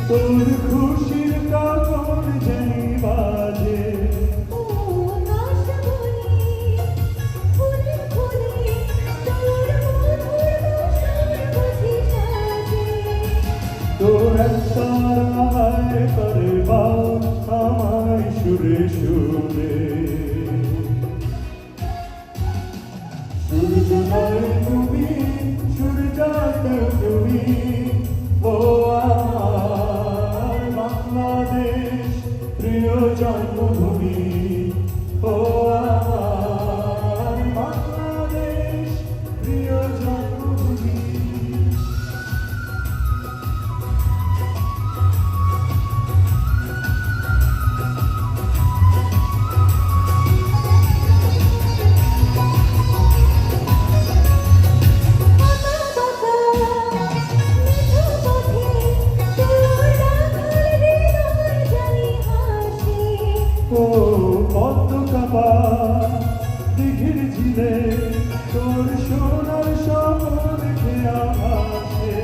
তোর খুশির কাকন জানি বাজে ও আকাশ বনে ফুলে ফুলে তোর মধুর বাসর বুঝি সাজে তোর তারায় করে বাউল আমায় সুরে সুরে সূর্যোদয় তুমি সূর্যাস্ত তুমি ও আমার বাংলাদেশ প্রিয় জন্মভূমি ও আমার বাংলাদেশ প্রিয় জন্মভূমি ও পদ্মকাবা দিঘির ঝিলে তোর সোনার স্বপ্ন খেয়া আসে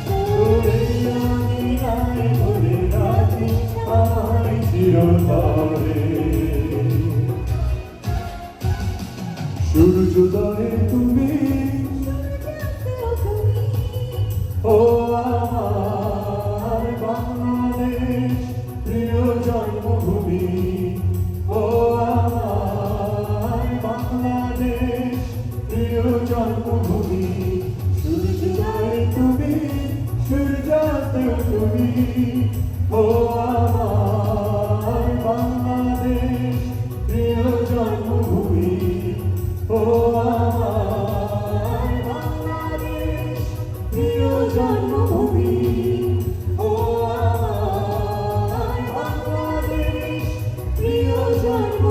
তোরে আমি আয় বলে রাখি আমায় চিরতরে সূর্যোদয়ে তুমি ও আমার বাংলাদেশ প্রিয় জন্মভূমি ও আমার বাংলাদেশ প্রিয় জন্মভূমি সূর্যোদয়ে তুমি সূর্যাস্ত তুমি ও আমার বাংলাদেশ প্রিয় জন্মভূমি ও আমার বাংলাদেশ প্রিয় জন্মভূমি ও আমার বাংলাদেশ প্রিয় জন্মভূমি